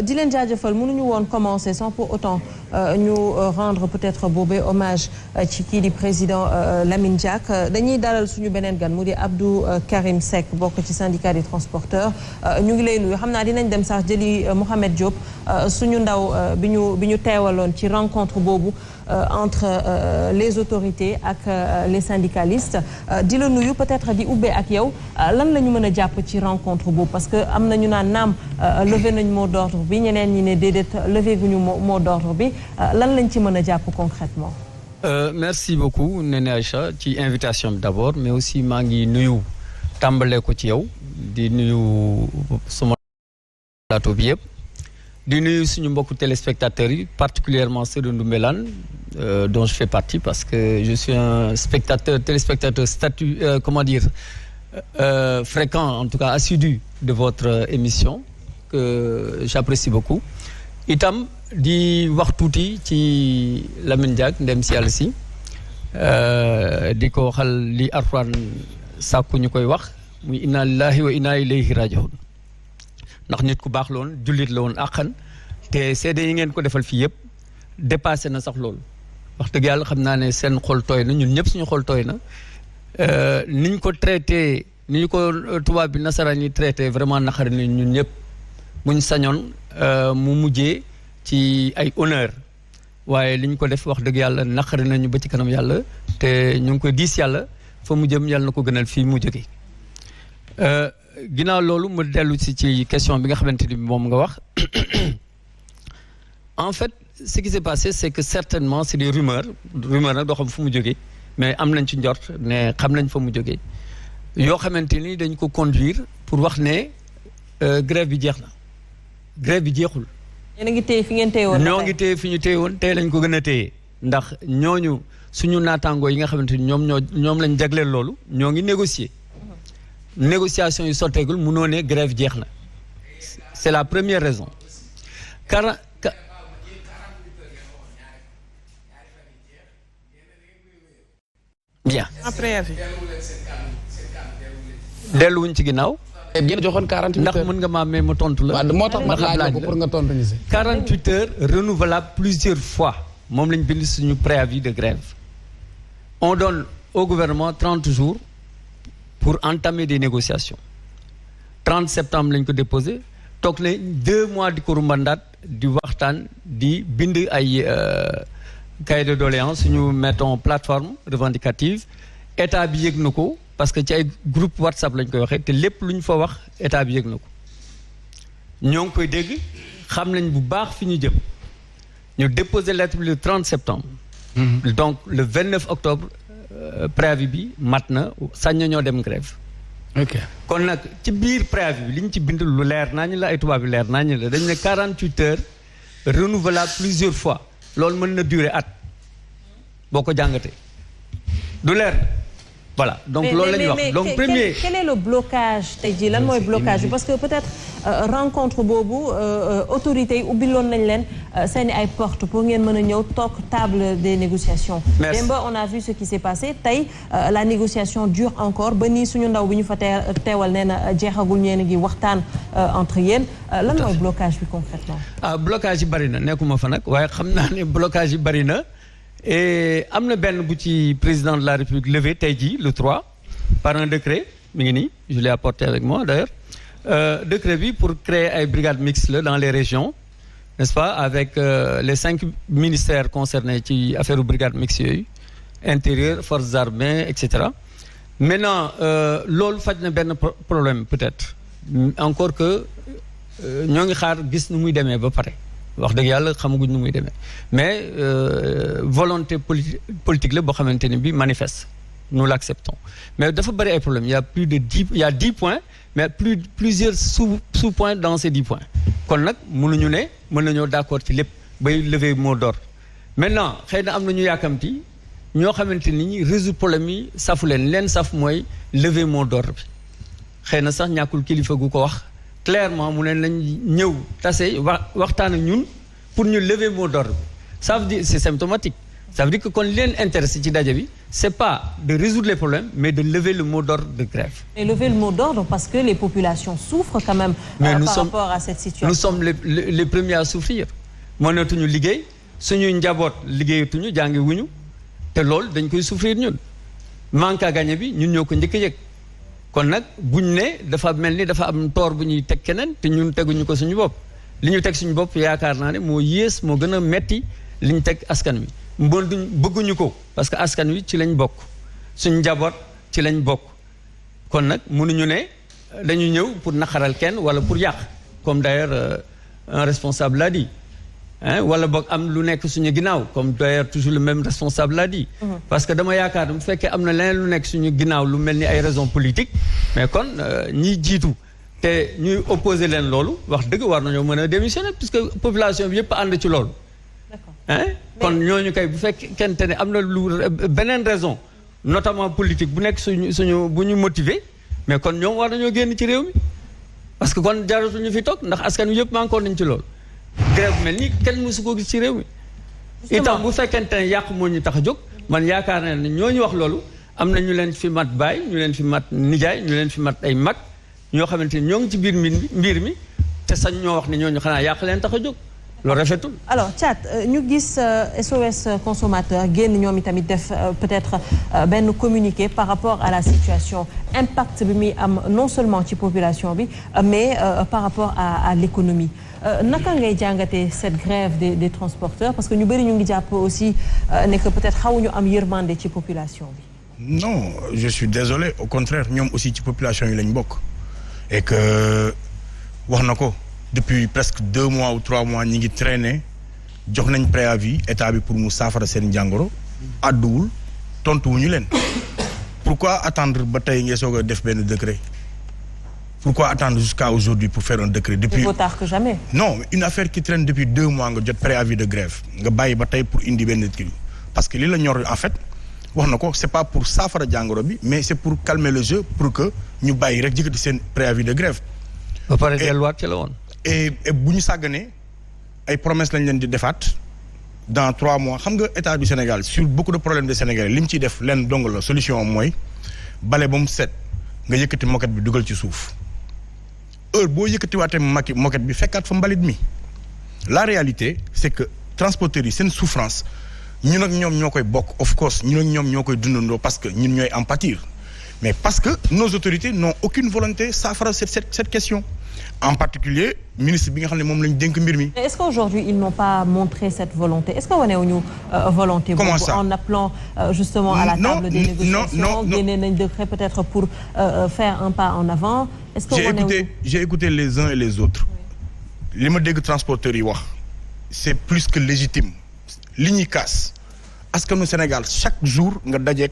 di leen jaajëfal mënuñu woon commencer sans pour autant ñu rendre peut-être boobee hommage ci kii di président Lamine Diack dañuy dalal suñu beneen gan mu di Abdou Karim Seck bokk ci syndicat des transporteurs ñu ngi lay nuyu xam naa dinañ dem sax jëli Mohamed Diop suñu ndaw bi ñu teewaloon ci rencontre boobu entre les autorités ak les syndicalistes di la nuyu peut-être di ubbee ak yow lan la ñu mën a jàpp ci rencontre boobu parce que am na ñu naan naam levé nañ mot d'ordre bi ñeneen ñi ne déedéet levé guñu mot d'ordre bi lan lañ ci mën a jàpp concrètement merci beaucoup Néné Aïcha ci invitation bi d'abord mais aussi maa ngi nuyu tàmbalee ko ci yow di nuyu sama plateau bi yëpp di nuyu suñu mbokku téléspectateurs yi particulièrement ceux de Ndoumbelane dont je fais partie parce que je suis un téléspectateur fréquent en tout cas assidu de votre émission que j'apprécie beaucoup itam di wax tuuti ci Lamine Diack ndem si yàlla si di ko waxal li Alxuraan sàkku ñu koy wax muy inna lillahi wa inna ilayhi raji'un ndax nit ku baax la woon jullit la woon àqan te seede yi ngeen ko defal fii yëpp dépassé na sax loolu wax dëgg yàlla xam naa ne seen xol tooy na ñun ñëpp suñu xol tooy na niñ ko traité ni ñu ko tubaab bi nasaraan yi traité vraiment naqari na ñun ñëpp buñ sañoon mu mujjee ci ay honneur waaye li ñu ko def wax dëgg yàlla naqari nañu ba ci kanam yàlla te ñu ngi koy diis yàlla fa mu jëm yàlla na ko gënal fii mu jógee ginnaaw loolu mu dellu ci question bi nga xamante ni moom nga wax en fait ce qui s'est passé c'est que certainement c'est des rumeurs nag doo xam fu mu jógee mais am nañ ci njort ne xam nañ fa mu jógee yoo xamante ni dañ ko conduire pour wax ne grève bi jeex na grève bi jeexul. yéen a ngi téye fi ngeen téye woon. ñoo ngi téye fi ñu téye woon tey lañ ko gën a téye ndax ñooñu suñu naataangoo yi nga xamante ni ñoom lañ jagleel loolu ñoo ngi négocier. négociation yi sotteegul mënoo ne grève jeex na c'est la première raison. bien. delluwuñ ci ginnaaw. ngeen joxoon 48 heures ndax mën nga maa may ma tontu la. waaw moo tax ma laaj ko pour nga tontu ñu si. 48 heures renouvelable plusieurs fois moom lañ bind suñu préavis de grève. on donne au gouvernement 30 jours pour entamer des négociations 30 septembre lañ ko déposé toog ne 2 mois di ko rumbandaat di waxtaan di bind ay cahier de doléances suñu mettons plateforme revendicative état bi yëg na ko. parce que ci ay groupe WhatsApp lañ koy waxee te lépp lu ñu fa wax état bi yëg na ko ñoo ngi koy dégg xam nañ bu baax fi ñu jëm ñu déposer lettre bi le 30 septembre. donc le 29 octobre préavis bi mat na sañ na ñoo dem grève. ok kon nag ci biir préavis bi li ñu ci bind lu leer naa ñu la ay tubaab bi leer naa ñu la dañ ne 48 heures renouvelable plusieurs fois loolu mën na durer at boo ko jàngatee du leer. voilà donc loolu la ñuy wax donc premier quel est le blocage tey jii lan mooy blocage bi parce que peut-être rencontre boobu autorités yi ubbiloon nañ leen seeni ay porte pour ngeen mën a ñëw toog table des négociations. merci démb on a vu ce qui s'est passé tey la négociation dure encore ba nii suñu ndaw bi ñu fa teewal nee na jeexagul ñeen ngi waxtaan entre yéen lan mooy blocage bi concrètement. blocage yi bari na nekkuma fa nag waaye xam naa ne blocage yi bari na. et am na benn bu ci président de la République levé tey jii le 3 par un décret mi ngi nii je l'ai apporté avec moi d'ailleurs décret bi pour créer ay brigades mixtes là dans les régions n'est-ce pas avec les 5 ministères concernés ci affaire brigades mixtes yooyu intérieur forces armées et cetera maintenant loolu faj na benn problème peut-être encore que ñoo ngi xaar gis nu muy demee ba pare wax dëgg yàlla xamaguñ nu muy demee mais volonté politique la boo xamante ne bi manifeste nous l'acceptons mais dafa bëri ay problèmes il y a plus de 10 points mais plusieurs sous points dans ces 10 points kon nag mënuñu ne mën nañoo d'accord ci lépp bay lever mot d'ordre maintenant xëy na am na ñu yàkkamti ñoo xamante ni résoudre problème yi safu leen saf mooy lever mot d'ordre bi xëy na sax ñàkkul kilifa gu ko wax clairement mu ne lañ ñëw tase waxtaan ak ñun pour ñu lever mot d'ordre ça veut dire c'est symptomatique ça veut dire que kon leen intéressé ci daje bi c'est pas de résoudre les problèmes mais de lever le mot d'ordre de grève. Et lever le mot d'ordre parce que les populations souffrent quand même rapport à cette situation. Nous sommes les premiers à souffrir. mënatuñu liggéey suñuy njaboot liggéeyatuñu jàngi wuñu te loolu dañ koy souffrir ñun manque à gagner bi ñun ñoo ko njëkk a yëg kon nag buñ ne dafa mel ni dafa am toor bu ñuy teg keneen te ñun teguñu ko suñu bopp li ñu teg suñu bopp yaakaar naa ne moo yées moo gën a metti li ñu teg askan wi mbooduñ bëgguñu ko parce que askan wi ci lañ bokk suñ njaboot ci lañ bokk kon nag mënuñu ne dañu ñëw pour naqaral kenn wala pour yàq comme d'ailleurs un responsable l'a dit wala boog am lu nekk suñu ginnaaw comme d'ailleurs toujours le même responsable l'a dit parce que dama yaakaar bu fekkee am na leneen lu nekk suñu ginnaaw lu mel ni ay raisons politiques mais kon ñiy jiitu te ñuy opposer leen loolu wax dëgg war nañoo mën a démissionner puisque population bi yëpp ànd ci loolu kon ñooñu kay bu fekkente ne am na lu beneen raison notamment politique bu nekk suñu bu ñu motiver mais kon ñoom war nañoo génn ci réew mi parce que kon jaratuñu fi toog ndax askan wi yëpp manqué nañ ci loolu grève mel ni kenn mësu ko gis ci réew mi itam bu fekkente ne yàq moo ñu tax a jóg man yaakaar na ne ñooñu wax loolu am na ñu leen fi mat baay ñu leen fi mat nijaay ñu leen fi mat ay mag ñoo xamante ni ñoo ngi ci biir mbir mi te sañ ñoo wax ne ñooñu xanaa yàq leen tax a jóg loolu rafetul. alors Thiat ñu gis SOS consommateur génn ñoom itamit def peut-être benn communiqué par rapport à la situation impact bi muy am non seulement ci population bi mais par rapport à l'économie naka ngay jàngatee cette grève des transporteurs parce que ñu bëri ñu ngi jàpp aussi ne que peut-être xawuñu am yërmande ci population bi. non je suis désolé au contraire ñoom aussi ci population yi lañ bokk et que wax na ko. depuis presque 2 mois ou 3 mois ñi ngi traîner jox nañ préavis état bi pour mu saafara seen jàngoro àdduwul tontuwuñu leen pourquoi attendre ba tey ngeen soog a def benn décret pourquoi attendre jusqu'à aujourd'hui pour faire un décret depuis plus tard que jamais non une affaire qui traîne depuis 2 mois nga jot préavis de grève nga bàyyi ba tey pour indi benn kii parce que li la ñor en fait wax na ko c'est pas pour saafara jàngoro bi mais c'est pour calmer le jeu pour que ñu bàyyi rek jëkkati seen préavis de grève ba pare delluwaat ci la woon et bu ñu sàgganee ay promesses lañ leen di defaat dans 3 mois xam nga état du Sénégal sur beaucoup de problèmes de Sénégalais li mu ciy def leen dong la solution am mooy bale ba mu set nga yëkkati moquette bi dugal ci suuf heure boo yëkkatiwaatee moquette bi fekkaat fa mbalit mi la réalité c'est que transporteurs yi seen souffrance ñun ak ñoom ñoo koy bokk of course ñun ak ñoom ñoo koy dundandoo parce que ñun ñooy en pâtir mais parce que nos autorités n'ont aucune volonté saafara cette question en particulier ministre bi nga xam ne moom lañ dénk mbir mi. est-ce qu'aujourd'hui ils n'ont pas montré cette volonté est-ce que wanewuñu volonté boobu en appelant justement à la table des négociations génne nañ décret peut-être pour faire un pas en avant est-ce que j'ai écouté les uns et les autres li ma dégg transporteurs yi wax c'est plus que légitime li ñuy kaas askanu Sénégal chaque jour nga dajeek